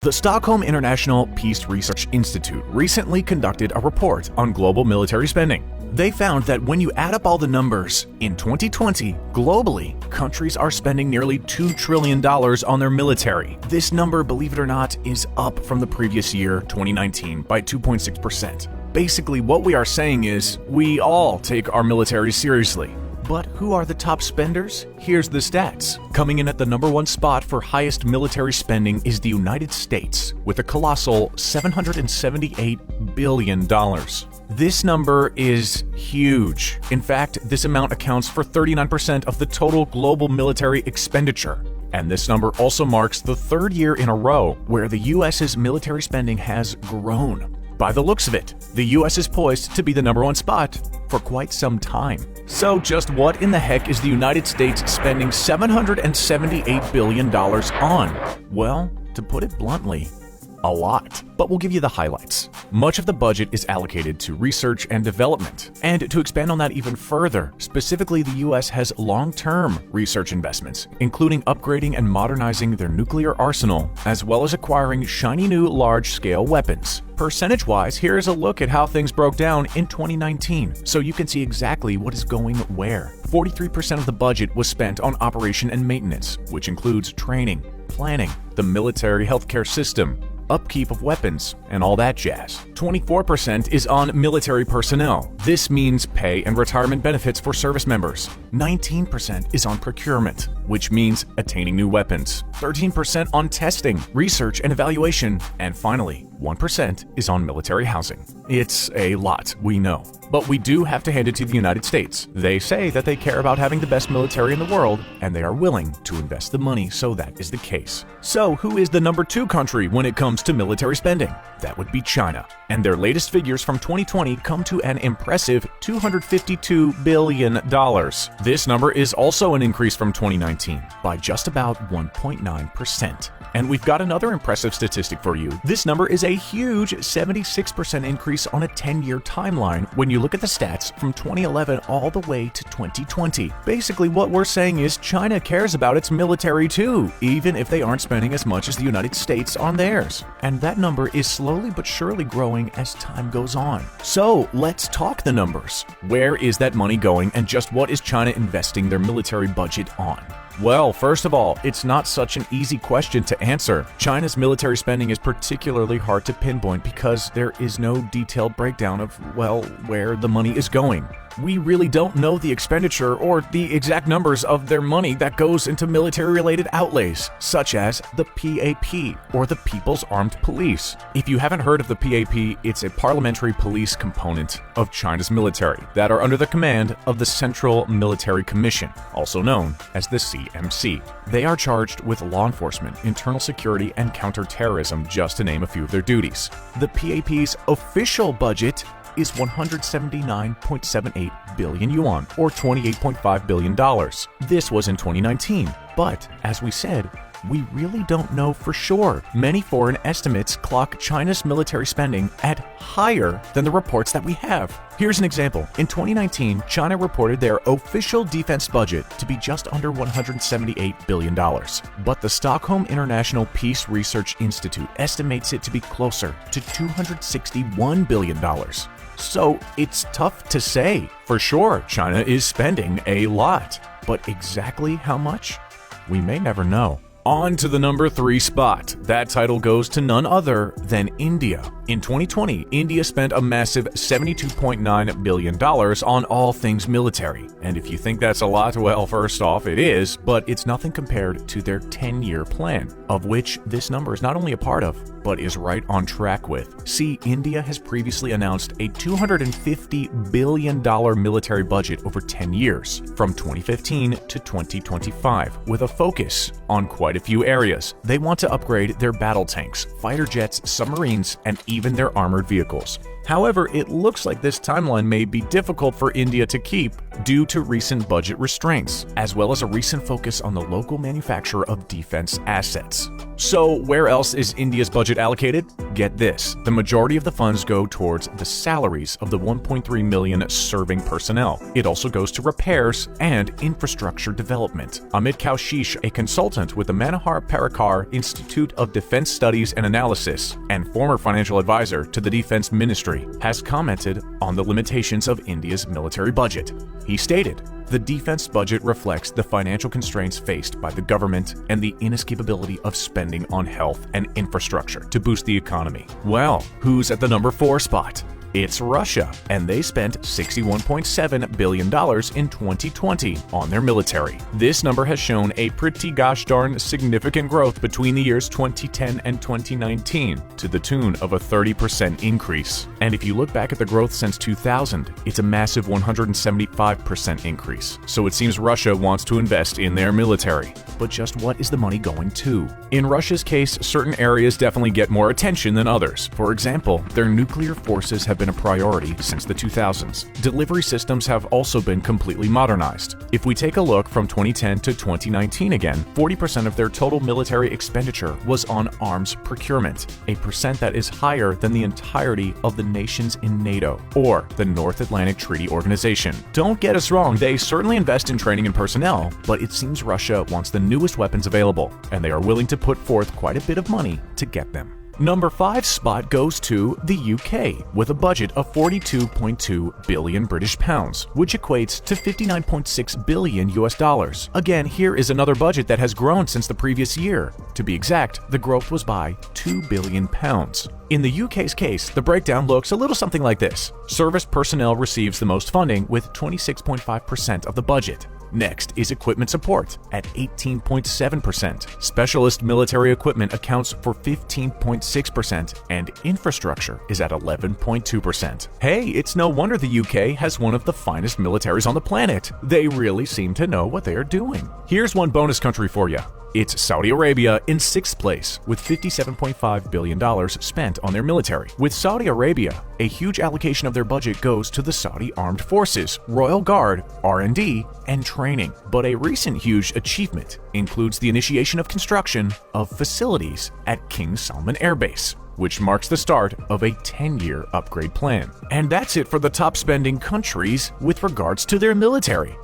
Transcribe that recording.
The Stockholm International Peace Research Institute recently conducted a report on global military spending. They found that when you add up all the numbers, in 2020, globally, countries are spending nearly $2 trillion on their military. This number, believe it or not, is up from the previous year, 2019, by 2.6%. Basically, what we are saying is, we all take our military seriously. But who are the top spenders? Here's the stats. Coming in at the #1 spot for highest military spending is the United States, with a colossal $778 billion. This number is huge. In fact, this amount accounts for 39% of the total global military expenditure. And this number also marks the third year in a row where the US's military spending has grown. By the looks of it, the US is poised to be the #1 spot for quite some time. So just what in the heck is the United States spending $778 billion on? Well, to put it bluntly, a lot. But we'll give you the highlights. Much of the budget is allocated to research and development. And to expand on that even further, specifically the US has long-term research investments, including upgrading and modernizing their nuclear arsenal, as well as acquiring shiny new large-scale weapons. Percentage-wise, here's a look at how things broke down in 2019, so you can see exactly what is going where. 43% of the budget was spent on operation and maintenance, which includes training, planning, the military healthcare system, upkeep of weapons, and all that jazz. 24% is on military personnel. This means pay and retirement benefits for service members. 19% is on procurement, which means attaining new weapons. 13% on testing, research, and evaluation. And finally, 1% is on military housing. It's a lot, we know. But we do have to hand it to the United States. They say that they care about having the best military in the world, and they are willing to invest the money so that is the case. So who is the #2 country when it comes to military spending? That would be China. And their latest figures from 2020 come to an impressive $252 billion. This number is also an increase from 2019 by just about 1.9%. And we've got another impressive statistic for you. This number is a huge 76% increase on a 10-year timeline when you look at the stats from 2011 all the way to 2020. Basically, what we're saying is China cares about its military too, even if they aren't spending as much as the United States on theirs. And that number is slowly but surely growing as time goes on. So let's talk the numbers. Where is that money going, and just what is China investing their military budget on? Well, first of all, it's not such an easy question to answer. China's military spending is particularly hard to pinpoint because there is no detailed breakdown of, well, where the money is going. We really don't know the expenditure or the exact numbers of their money that goes into military-related outlays, such as the PAP, or the People's Armed Police. If you haven't heard of the PAP, it's a parliamentary police component of China's military that are under the command of the Central Military Commission, also known as the CMC. They are charged with law enforcement, internal security, and counterterrorism, just to name a few of their duties. The PAP's official budget is 179.78 billion yuan, or $28.5 billion. This was in 2019, but as we said, we really don't know for sure. Many foreign estimates clock China's military spending at higher than the reports that we have. Here's an example. In 2019, China reported their official defense budget to be just under $178 billion. But the Stockholm International Peace Research Institute estimates it to be closer to $261 billion. So it's tough to say. For sure, China is spending a lot. But exactly how much? We may never know. On to the #3 spot. That title goes to none other than India. In 2020, India spent a massive $72.9 billion on all things military. And if you think that's a lot, well, first off, it is, but it's nothing compared to their 10-year plan, of which this number is not only a part of, but is right on track with. See, India has previously announced a $250 billion military budget over 10 years, from 2015 to 2025, with a focus on quite a few areas. They want to upgrade their battle tanks, fighter jets, submarines, and even their armored vehicles. However, it looks like this timeline may be difficult for India to keep due to recent budget restraints, as well as a recent focus on the local manufacture of defense assets. So, where else is India's budget allocated? Get this, the majority of the funds go towards the salaries of the 1.3 million serving personnel. It also goes to repairs and infrastructure development. Amit Kaushish, a consultant with the Manohar Parrikar Institute of Defense Studies and Analysis and former financial advisor to the Defense Ministry, has commented on the limitations of India's military budget. He stated, "The defense budget reflects the financial constraints faced by the government and the inescapability of spending on health and infrastructure to boost the economy." Well, who's at the number 4 spot? It's Russia, and they spent $61.7 billion in 2020 on their military. This number has shown a pretty gosh darn significant growth between the years 2010 and 2019 to the tune of a 30% increase. And if you look back at the growth since 2000, it's a massive 175% increase. So it seems Russia wants to invest in their military. But just what is the money going to? In Russia's case, certain areas definitely get more attention than others. For example, their nuclear forces have been a priority since the 2000s. Delivery systems have also been completely modernized. If we take a look from 2010 to 2019 again, 40% of their total military expenditure was on arms procurement, a percent that is higher than the entirety of the nations in NATO, or the North Atlantic Treaty Organization. Don't get us wrong, they certainly invest in training and personnel, but it seems Russia wants the newest weapons available, and they are willing to put forth quite a bit of money to get them. Number 5 spot goes to the UK with a budget of 42.2 billion British pounds, which equates to 59.6 billion US dollars. Again, here is another budget that has grown since the previous year. To be exact, the growth was by 2 billion pounds. In the UK's case, the breakdown looks a little something like this. Service personnel receives the most funding with 26.5% of the budget. Next is equipment support at 18.7%. Specialist military equipment accounts for 15.6%, and infrastructure is at 11.2%. Hey, it's no wonder the UK has one of the finest militaries on the planet. They really seem to know what they are doing. Here's one bonus country for you. It's Saudi Arabia in 6th place with $57.5 billion spent on their military. With Saudi Arabia, a huge allocation of their budget goes to the Saudi Armed Forces, Royal Guard, R&D, and training. But a recent huge achievement includes the initiation of construction of facilities at King Salman Air Base, which marks the start of a 10-year upgrade plan. And that's it for the top spending countries with regards to their military.